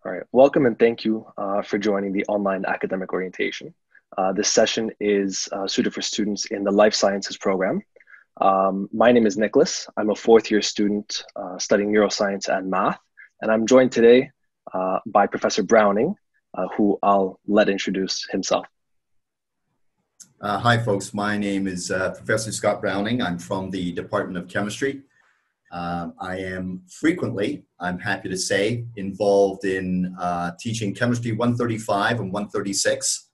All right, welcome and thank you for joining the online academic orientation. This session is suited for students in the life sciences program. My name is Nicholas. I'm a fourth year student studying neuroscience and math, and I'm joined today by Professor Browning, who I'll let introduce himself. Hi folks, my name is Professor Scott Browning. I'm from the Department of Chemistry. I am frequently, I'm happy to say, involved in teaching Chemistry 135 and 136.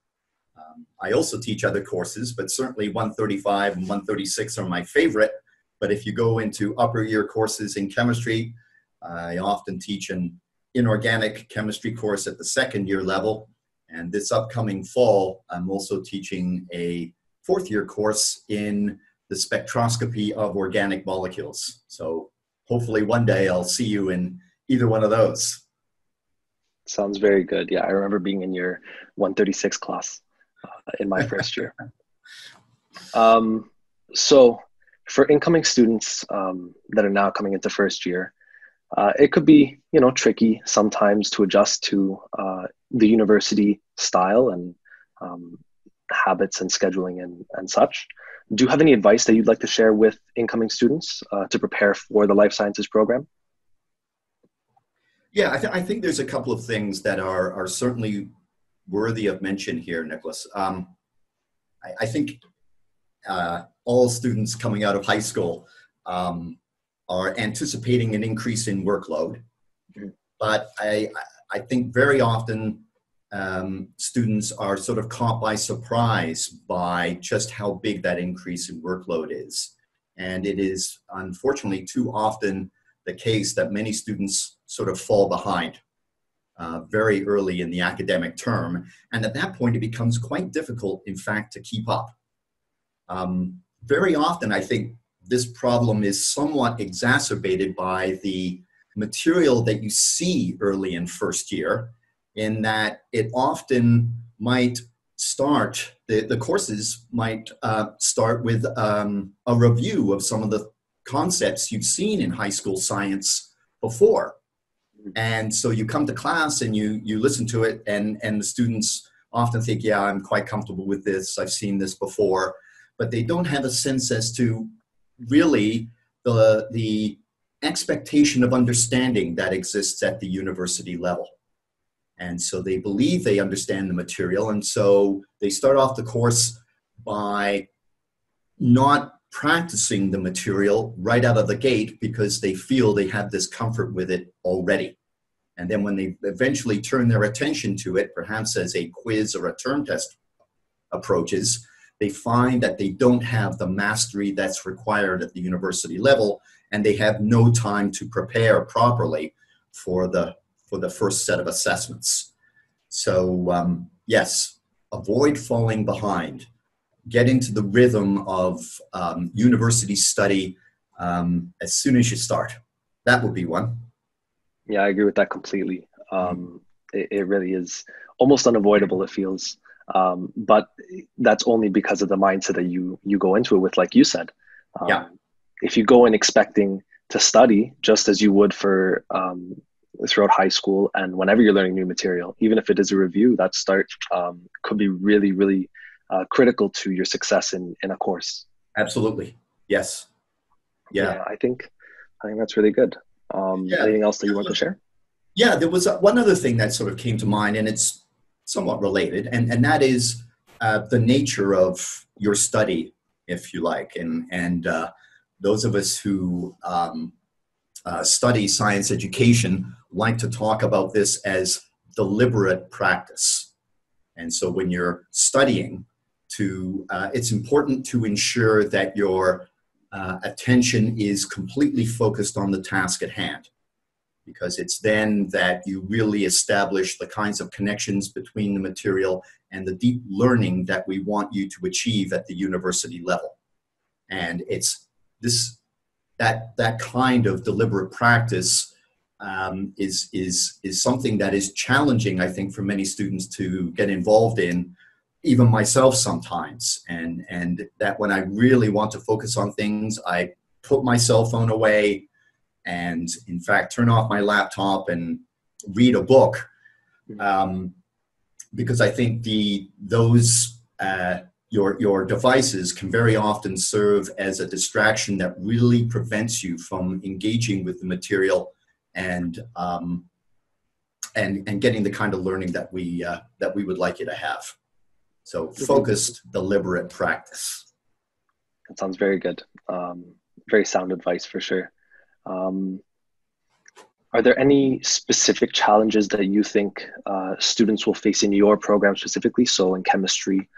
I also teach other courses, but certainly 135 and 136 are my favorite. But if you go into upper year courses in chemistry, I often teach an inorganic chemistry course at the second year level. And this upcoming fall, I'm also teaching a fourth year course in the spectroscopy of organic molecules. So hopefully one day I'll see you in either one of those. Sounds very good. Yeah, I remember being in your 136 class in my first year. So for incoming students that are now coming into first year, it could be, tricky sometimes to adjust to the university style and habits and scheduling and such. Do you have any advice that you'd like to share with incoming students to prepare for the life sciences program? Yeah, I think there's a couple of things that are certainly worthy of mention here, Nicholas. I think all students coming out of high school are anticipating an increase in workload, but I think very often students are sort of caught by surprise by just how big that increase in workload is. And it is unfortunately too often the case that many students sort of fall behind very early in the academic term. And at that point, it becomes quite difficult, in fact, to keep up. Very often, I think this problem is somewhat exacerbated by the material that you see early in first year, in that it often might start, the courses might start with a review of some of the concepts you've seen in high school science before. And so you come to class and you listen to it, and the students often think, yeah, I'm quite comfortable with this, I've seen this before, but they don't have a sense as to really the expectation of understanding that exists at the university level. And so they believe they understand the material, and so they start off the course by not practicing the material right out of the gate because they feel they have this comfort with it already. And then when they eventually turn their attention to it, perhaps as a quiz or a term test approaches, they find that they don't have the mastery that's required at the university level, and they have no time to prepare properly for the first set of assessments. So yes, avoid falling behind. Get into the rhythm of university study as soon as you start. That would be one. Yeah, I agree with that completely. It really is almost unavoidable, it feels. But that's only because of the mindset that you go into it with, like you said. Yeah. If you go in expecting to study just as you would for throughout high school and whenever you're learning new material, even if it is a review, that start could be really, really critical to your success in a course. Absolutely. Yes. Yeah. I think that's really good. Anything else that you want to share? Yeah, there was one other thing that sort of came to mind, and it's somewhat related, and that is the nature of your study, if you like. And those of us who study science education like to talk about this as deliberate practice. And so when you're studying, it's important to ensure that your attention is completely focused on the task at hand, because it's then that you really establish the kinds of connections between the material and the deep learning that we want you to achieve at the university level. And it's that kind of deliberate practice is something that is challenging, I think, for many students to get involved in, even myself sometimes. And that when I really want to focus on things, I put my cell phone away and, in fact, turn off my laptop and read a book because I think your devices can very often serve as a distraction that really prevents you from engaging with the material and getting the kind of learning that we would like you to have. So focused, deliberate practice. That sounds very good. Very sound advice for sure. Are there any specific challenges that you think students will face in your program specifically, so in chemistry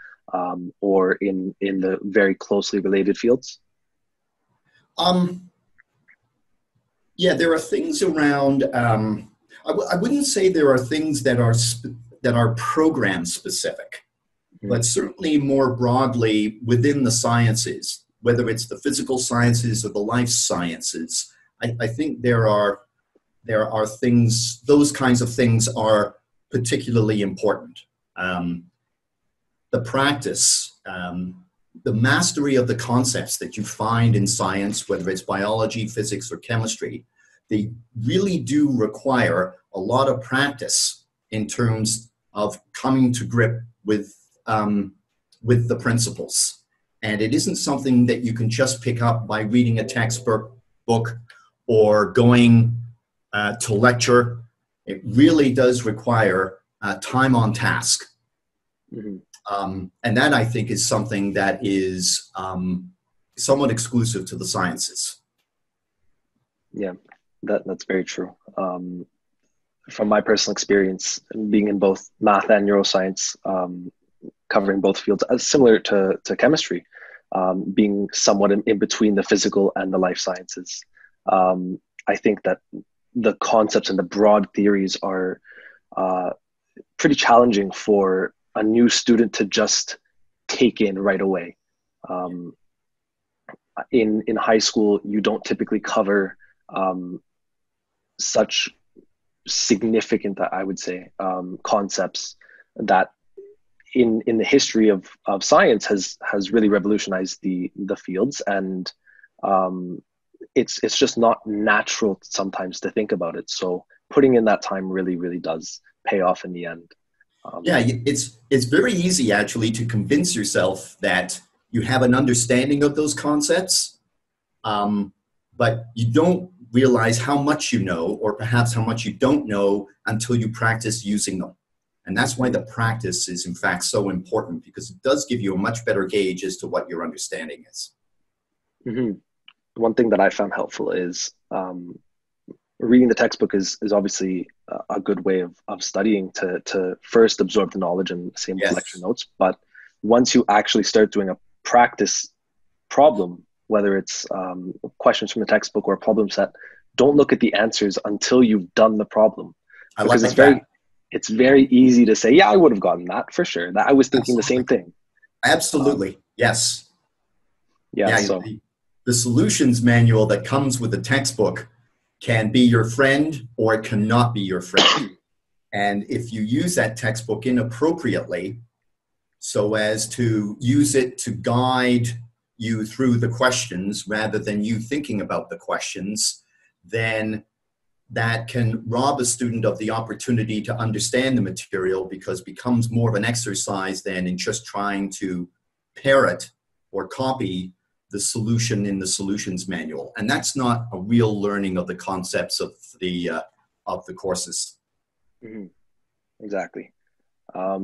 or in the very closely related fields? Yeah, there are things around, I wouldn't say there are things that are program specific, but certainly more broadly within the sciences, whether it's the physical sciences or the life sciences, I think there are things, those kinds of things are particularly important. The practice, the mastery of the concepts that you find in science, whether it's biology, physics, or chemistry, they really do require a lot of practice in terms of coming to grip with the principles. And it isn't something that you can just pick up by reading a textbook or going to lecture. It really does require time on task. And that, I think, is something that is somewhat exclusive to the sciences. Yeah, that's very true. From my personal experience, being in both math and neuroscience, covering both fields, similar to chemistry, being somewhat in between the physical and the life sciences, I think that the concepts and the broad theories are pretty challenging for a new student to just take in right away. In high school, you don't typically cover such significant, I would say, concepts that in the history of science has really revolutionized the fields, and it's just not natural sometimes to think about it. So putting in that time really does pay off in the end. Yeah, it's very easy actually to convince yourself that you have an understanding of those concepts, but you don't realize how much you know, or perhaps how much you don't know until you practice using them. And that's why the practice is in fact so important, because it does give you a much better gauge as to what your understanding is. One thing that I found helpful is reading the textbook is obviously a good way of studying to first absorb the knowledge, and same with lecture notes. But once you actually start doing a practice problem, whether it's questions from the textbook or a problem set, don't look at the answers until you've done the problem. Because it's very easy to say, yeah, I would have gotten that for sure. That I was thinking the same thing. Absolutely. Yes. Yeah. So the solutions manual that comes with the textbook can be your friend, or it cannot be your friend. And if you use that textbook inappropriately, so as to use it to guide you through the questions rather than you thinking about the questions, then that can rob a student of the opportunity to understand the material, because it becomes more of an exercise than in just trying to parrot or copy the solution in the solutions manual. And that's not a real learning of the concepts of the courses. Exactly. Yeah,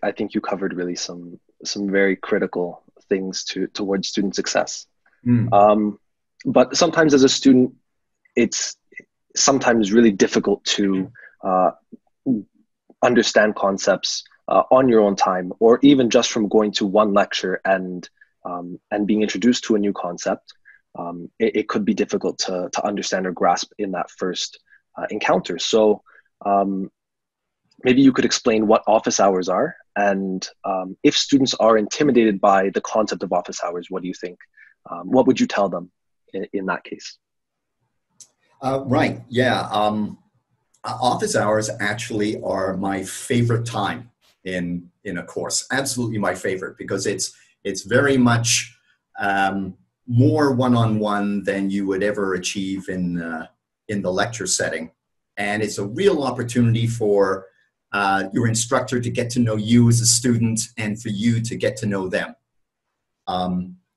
I think you covered really some very critical things towards student success. But sometimes as a student, it's sometimes really difficult to understand concepts on your own time, or even just from going to one lecture and being introduced to a new concept. It could be difficult to understand or grasp in that first encounter. So maybe you could explain what office hours are, and if students are intimidated by the concept of office hours, what do you think? What would you tell them in that case? Right. Yeah. Office hours actually are my favorite time in a course. Absolutely my favorite, because it's very much more one-on-one than you would ever achieve in the lecture setting. And it's a real opportunity for your instructor to get to know you as a student and for you to get to know them.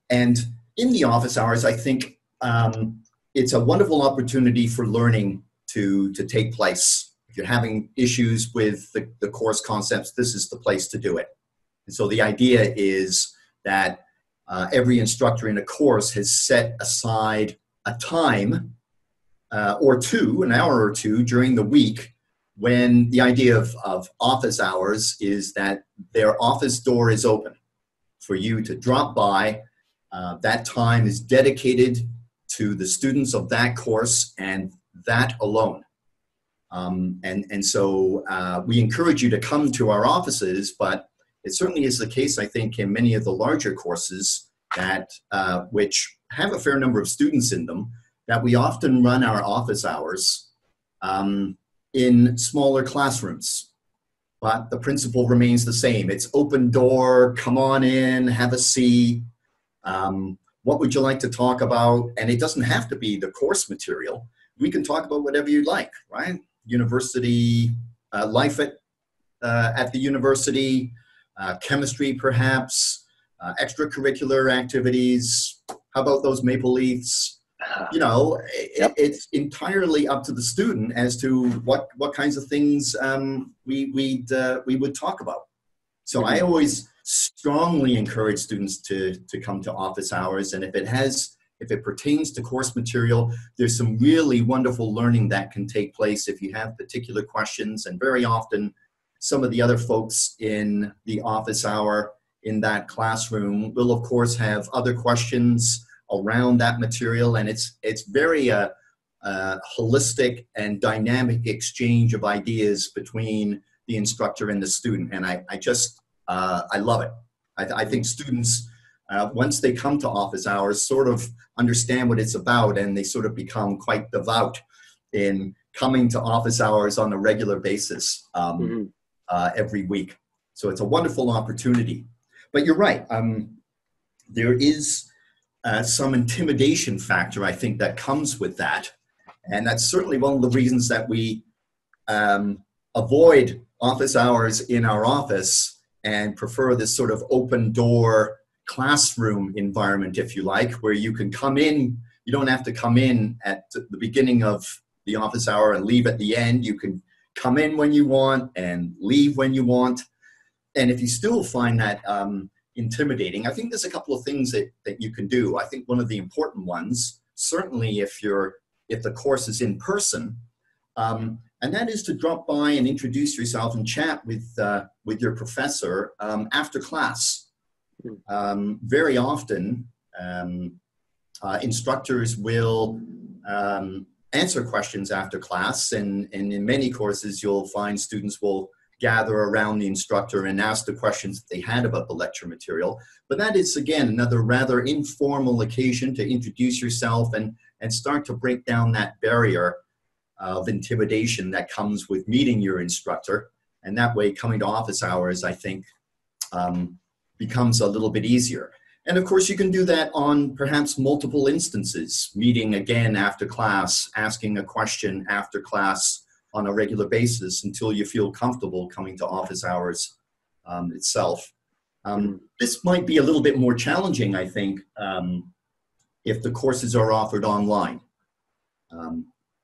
And in the office hours, I think it's a wonderful opportunity for learning to take place. If you're having issues with the course concepts, this is the place to do it. And so the idea is that every instructor in a course has set aside a time or two, an hour or two during the week, when the idea of office hours is that their office door is open for you to drop by. That time is dedicated to the students of that course and that alone. And so we encourage you to come to our offices, but it certainly is the case, I think, in many of the larger courses that which have a fair number of students in them, that we often run our office hours in smaller classrooms. But the principle remains the same. It's open door, come on in, have a seat. What would you like to talk about? And it doesn't have to be the course material. We can talk about whatever you like, right? University, life at the university, chemistry perhaps, extracurricular activities. How about those Maple Leafs? You know, Yep. it's entirely up to the student as to what kinds of things we would talk about. So I always strongly encourage students to come to office hours, and if it pertains to course material, there's some really wonderful learning that can take place if you have particular questions. And very often, some of the other folks in the office hour in that classroom will, of course, have other questions around that material, and it's very holistic and dynamic exchange of ideas between the instructor and the student. And I love it. I think students, once they come to office hours, sort of understand what it's about, and they sort of become quite devout in coming to office hours on a regular basis every week. So it's a wonderful opportunity. But you're right. There is some intimidation factor, I think, that comes with that. And that's certainly one of the reasons that we avoid office hours in our office and prefer this sort of open door classroom environment, if you like, where you can come in. You don't have to come in at the beginning of the office hour and leave at the end. You can come in when you want and leave when you want. And if you still find that intimidating, I think there's a couple of things that you can do. I think one of the important ones, certainly if the course is in person, and that is to drop by and introduce yourself and chat with your professor after class. Very often, instructors will answer questions after class, and in many courses, you'll find students will gather around the instructor and ask the questions that they had about the lecture material. But that is, again, another rather informal occasion to introduce yourself and start to break down that barrier of intimidation that comes with meeting your instructor. And that way, coming to office hours, I think, becomes a little bit easier. And of course, you can do that on perhaps multiple instances, meeting again after class, asking a question after class on a regular basis until you feel comfortable coming to office hours itself. This might be a little bit more challenging, I think, if the courses are offered online.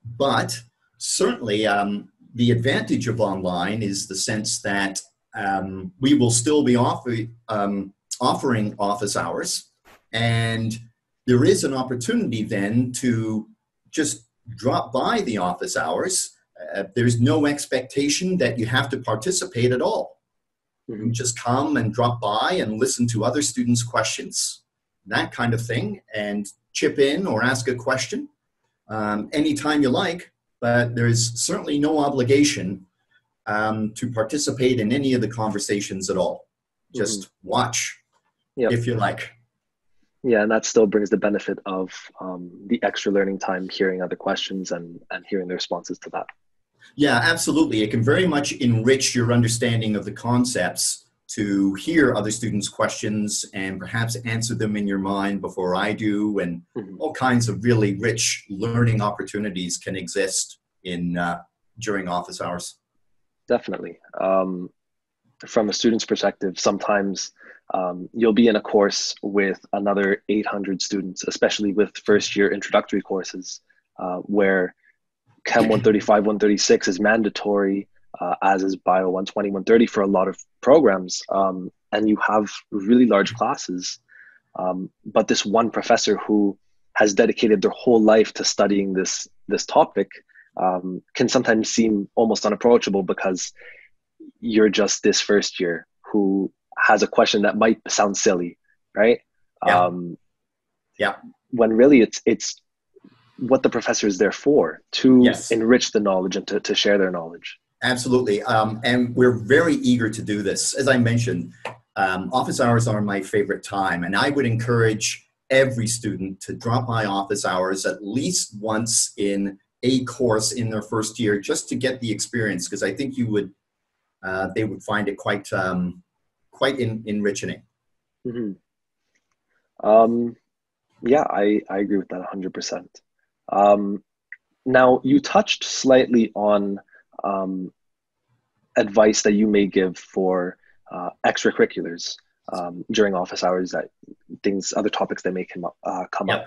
But certainly the advantage of online is the sense that we will still be offering office hours, and there is an opportunity then to just drop by the office hours. There's no expectation that you have to participate at all. You can just come and drop by and listen to other students' questions, that kind of thing, and chip in or ask a question anytime you like, but there's certainly no obligation to participate in any of the conversations at all. Just watch. Yep. If you like. Yeah, and that still brings the benefit of the extra learning time, hearing other questions and hearing the responses to that. Yeah, absolutely. It can very much enrich your understanding of the concepts to hear other students' questions and perhaps answer them in your mind before I do. And all kinds of really rich learning opportunities can exist in during office hours? Definitely. From a student's perspective, sometimes you'll be in a course with another 800 students, especially with first year introductory courses, where Chem 135, 136 is mandatory, as is Bio 120, 130 for a lot of programs. And you have really large classes. But this one professor who has dedicated their whole life to studying this topic can sometimes seem almost unapproachable because you're just this first year who has a question that might sound silly, right? Yeah. Yeah. When really it's what the professor is there for, to Yes. enrich the knowledge and to share their knowledge. Absolutely. And we're very eager to do this. As I mentioned, office hours are my favorite time, and I would encourage every student to drop by office hours at least once in a course in their first year, just to get the experience, because I think they would find it quite enriching. Mm-hmm. Yeah, I agree with that 100%. Now, you touched slightly on advice that you may give for extracurriculars during office hours, that other topics that may come Yep.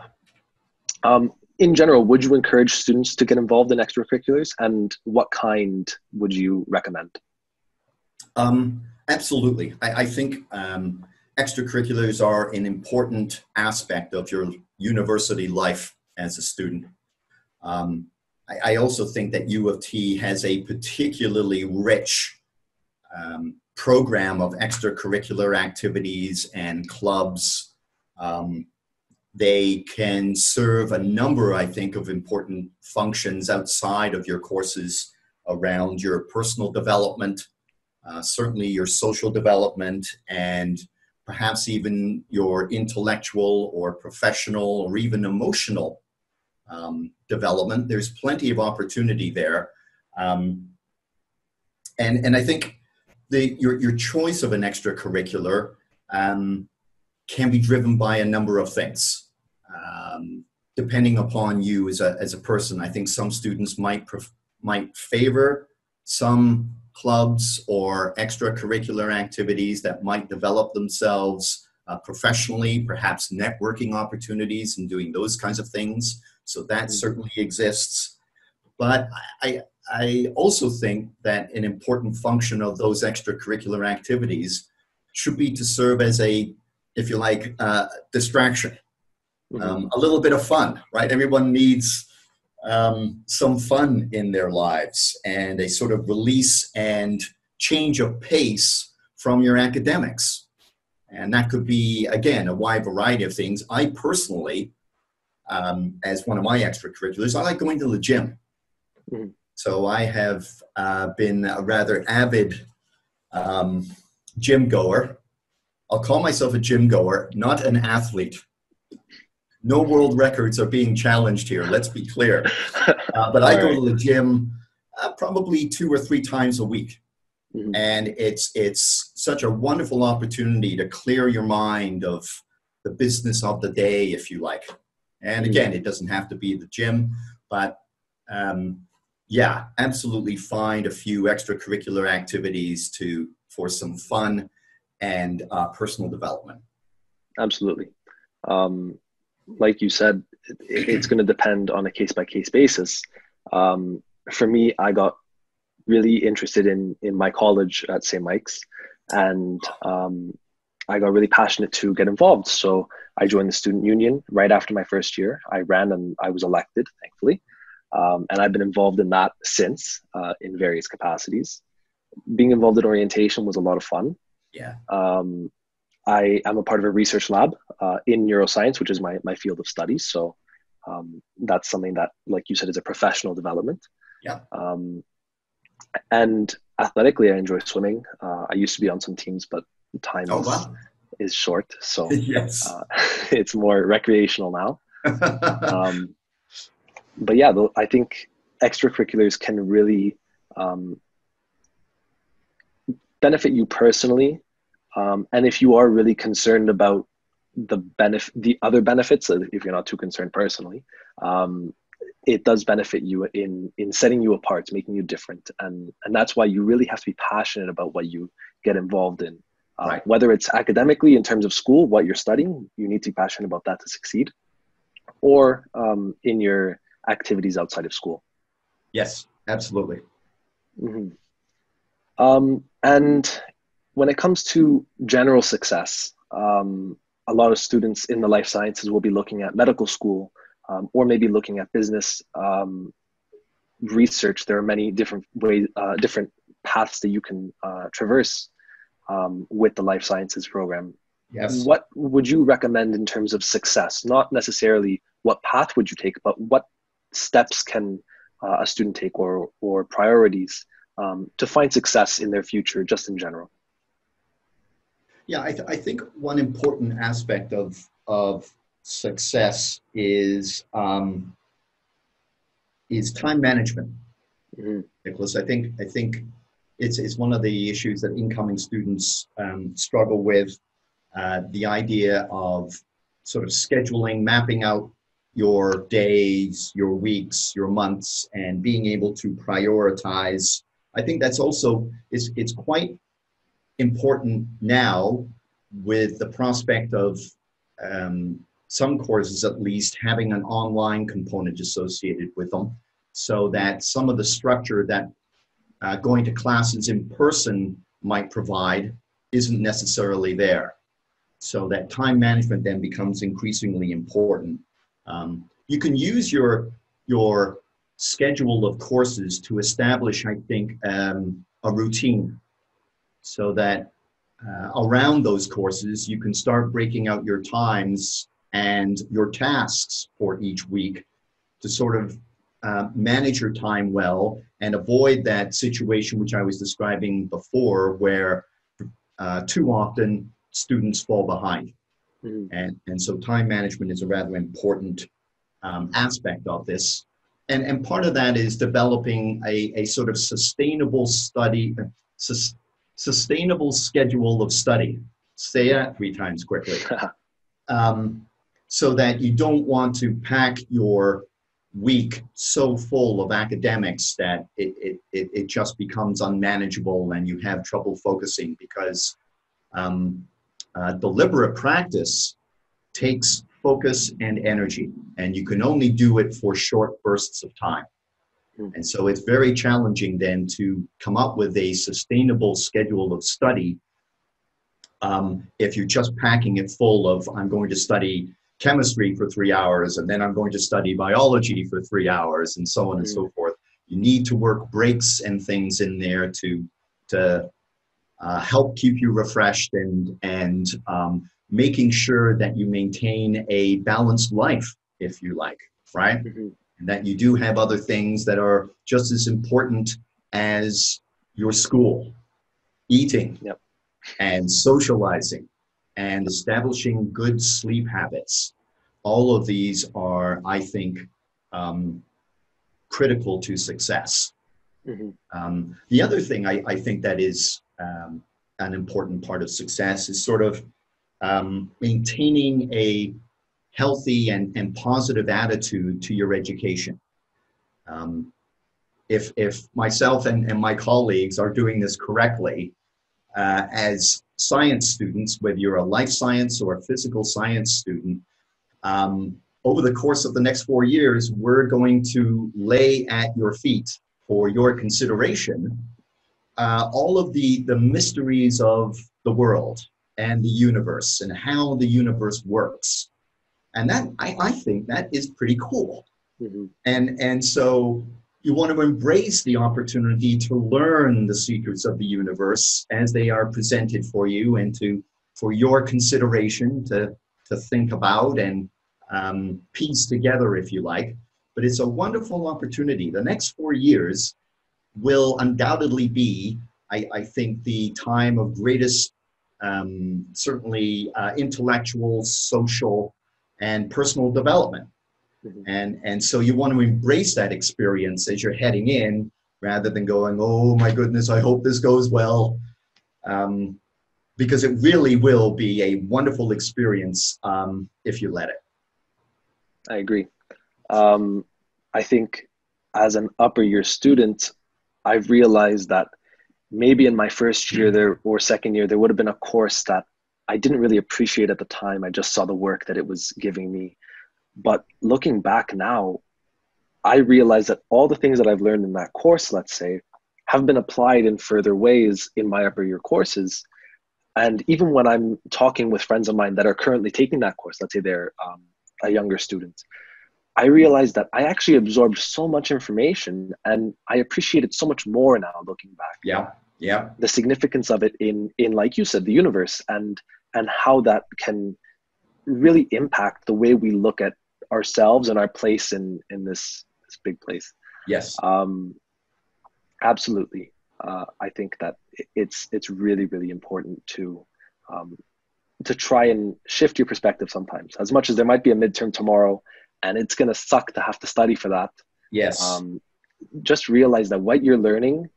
up. In general, would you encourage students to get involved in extracurriculars, and what kind would you recommend? Absolutely. I think extracurriculars are an important aspect of your university life as a student. I also think that U of T has a particularly rich program of extracurricular activities and clubs. They can serve a number, I think, of important functions outside of your courses around your personal development, certainly your social development, and perhaps even your intellectual or professional or even emotional development. There's plenty of opportunity there. And I think your choice of an extracurricular can be driven by a number of things. Depending upon you as a person, I think some students might favor some clubs or extracurricular activities that might develop themselves professionally, perhaps networking opportunities and doing those kinds of things. So that certainly exists. But I also think that an important function of those extracurricular activities should be to serve as a, if you like, distraction, a little bit of fun, right? Everyone needs some fun in their lives and a sort of release and change of pace from your academics. And that could be, again, a wide variety of things. I personally, as one of my extracurriculars, I like going to the gym. Mm-hmm. So I have been a rather avid gym goer. I'll call myself a gym goer, not an athlete. No world records are being challenged here, let's be clear. But I go to the gym probably 2 or 3 times a week. Mm-hmm. And it's such a wonderful opportunity to clear your mind of the business of the day, if you like. And again, it doesn't have to be the gym, but yeah, absolutely find a few extracurricular activities for some fun and personal development. Absolutely. Like you said, it's going to depend on a case-by-case basis. For me, I got really interested in my college at St. Mike's, and I got really passionate to get involved. So I joined the student union right after my first year. I ran and I was elected, thankfully. And I've been involved in that since in various capacities. Being involved in orientation was a lot of fun. Yeah. I am a part of a research lab in neuroscience, which is my field of study. So that's something that, like you said, is a professional development. Yeah. And athletically, I enjoy swimming. I used to be on some teams, but time is short. So yes. It's more recreational now. But yeah, I think extracurriculars can really benefit you personally. And if you are really concerned about the other benefits, if you're not too concerned personally, it does benefit you in setting you apart, making you different, and that's why you really have to be passionate about what you get involved in. Right. Whether it's academically in terms of school, what you're studying, you need to be passionate about that to succeed, or in your activities outside of school. Yes, absolutely. Mm-hmm. And when it comes to general success, a lot of students in the life sciences will be looking at medical school, or maybe looking at business research. There are many different ways, different paths that you can traverse with the life sciences program. Yes. What would you recommend in terms of success? Not necessarily what path would you take, but what steps can a student take, or priorities to find success in their future, just in general? Yeah, I think one important aspect of success is time management, Mm-hmm. Nicholas. I think it's one of the issues that incoming students struggle with. The idea of sort of scheduling, mapping out your days, your weeks, your months, and being able to prioritize. I think that's also it's quite important now with the prospect of some courses at least having an online component associated with them, so that some of the structure that going to classes in person might provide isn't necessarily there. So that time management then becomes increasingly important. You can use your schedule of courses to establish, I think, a routine, so that around those courses, you can start breaking out your times and your tasks for each week to sort of manage your time well and avoid that situation which I was describing before, where too often students fall behind. Mm-hmm. And so time management is a rather important aspect of this. And part of that is developing a sort of sustainable sustainable schedule of study. Say that 3 times quickly. So that you don't want to pack your week so full of academics that it just becomes unmanageable and you have trouble focusing, because deliberate practice takes focus and energy, and you can only do it for short bursts of time. And so it's very challenging then to come up with a sustainable schedule of study if you're just packing it full of, I'm going to study chemistry for 3 hours, and then I'm going to study biology for 3 hours, and so on and so forth. You need to work breaks and things in there to help keep you refreshed and making sure that you maintain a balanced life, if you like, right? Mm-hmm. And that you do have other things that are just as important as your school, eating, Yep. and socializing, and establishing good sleep habits. All of these are, I think, critical to success. Mm-hmm. The other thing I think that is an important part of success is sort of maintaining a healthy and positive attitude to your education. If myself and my colleagues are doing this correctly, as science students, whether you're a life science or a physical science student, over the course of the next 4 years, we're going to lay at your feet for your consideration all of the mysteries of the world and the universe and how the universe works. And that, I think that is pretty cool. Mm-hmm. And so you want to embrace the opportunity to learn the secrets of the universe as they are presented for you, and for your consideration to think about and piece together, if you like. But it's a wonderful opportunity. The next 4 years will undoubtedly be, I think, the time of greatest, certainly intellectual, social, and personal development. Mm-hmm. And so you want to embrace that experience as you're heading in, rather than going, oh my goodness, I hope this goes well. Because it really will be a wonderful experience if you let it. I agree. I think as an upper year student, I've realized that maybe in my first year there or second year, there would have been a course that I didn't really appreciate at the time. I just saw the work that it was giving me. But looking back now, I realize that all the things that I've learned in that course, let's say, have been applied in further ways in my upper year courses. And even when I'm talking with friends of mine that are currently taking that course, let's say they're a younger student, I realized that I actually absorbed so much information and I appreciate it so much more now looking back. Yeah, yeah. The significance of it in like you said, the universe and how that can really impact the way we look at ourselves and our place in this big place. Yes. Absolutely. I think that it's really, really important to try and shift your perspective sometimes. As much as there might be a midterm tomorrow and it's going to suck to have to study for that. Yes. Just realize that what you're learning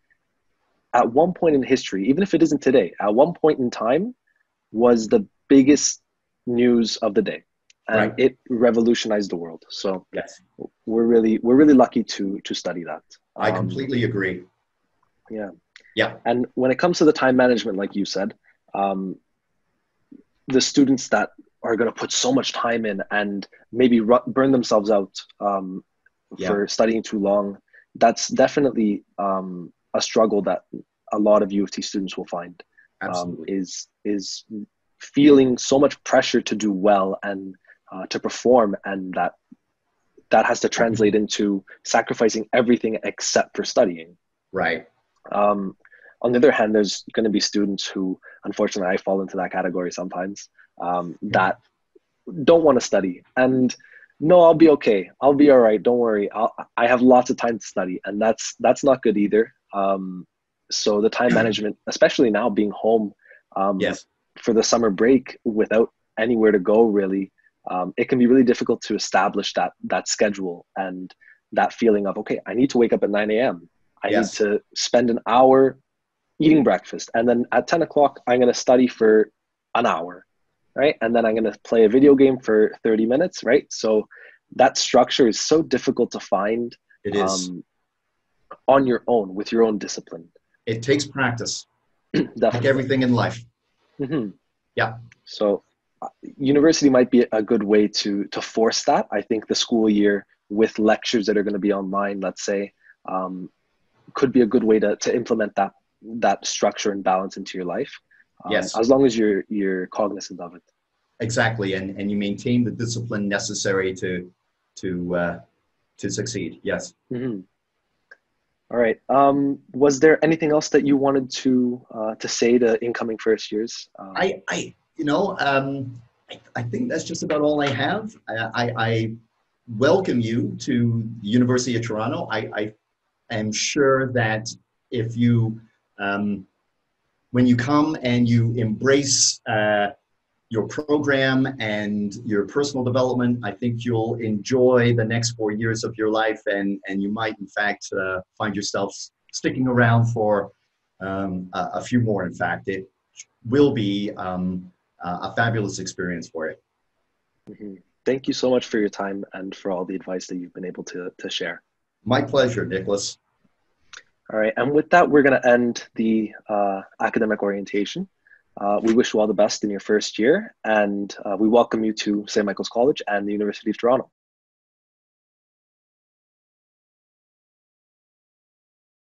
at one point in history, even if it isn't today, at one point in time was the biggest news of the day. And Right. it revolutionized the world. So Yes. we're really lucky to study that. I completely agree. Yeah. Yeah. And when it comes to the time management, like you said, the students that are going to put so much time in and maybe burn themselves out for studying too long, that's definitely a struggle that a lot of U of T students will find. Is feeling so much pressure to do well and to perform, and that has to translate into sacrificing everything except for studying. Right. On the other hand, there's going to be students who, unfortunately, I fall into that category sometimes, that don't want to study. And no, I'll be okay. I'll be all right. Don't worry. I have lots of time to study, and that's not good either. So the time management, especially now being home Yes. for the summer break without anywhere to go, really, it can be really difficult to establish that schedule and that feeling of, okay, I need to wake up at 9 a.m. I need to spend an hour eating breakfast. And then at 10 o'clock, I'm going to study for an hour, right? And then I'm going to play a video game for 30 minutes, right? So that structure is so difficult to find. It is. On your own, with your own discipline. It takes practice. Definitely. Like everything in life. Mm-hmm. Yeah. So university might be a good way to force that. I think the school year with lectures that are going to be online, let's say, could be a good way to implement that structure and balance into your life. Yes. As long as you're cognizant of it. Exactly. And you maintain the discipline necessary to succeed. Yes. Mm-hmm. All right. Was there anything else that you wanted to say to incoming first years? I think that's just about all I have. I welcome you to the University of Toronto. I am sure that if you, when you come and you embrace your program and your personal development, I think you'll enjoy the next 4 years of your life, and you might, in fact, find yourself sticking around for a few more. In fact, it will be a fabulous experience for you. Mm-hmm. Thank you so much for your time and for all the advice that you've been able to share. My pleasure, Nicholas. All right, and with that, we're going to end the academic orientation. We wish you all the best in your first year, and we welcome you to St. Michael's College and the University of Toronto.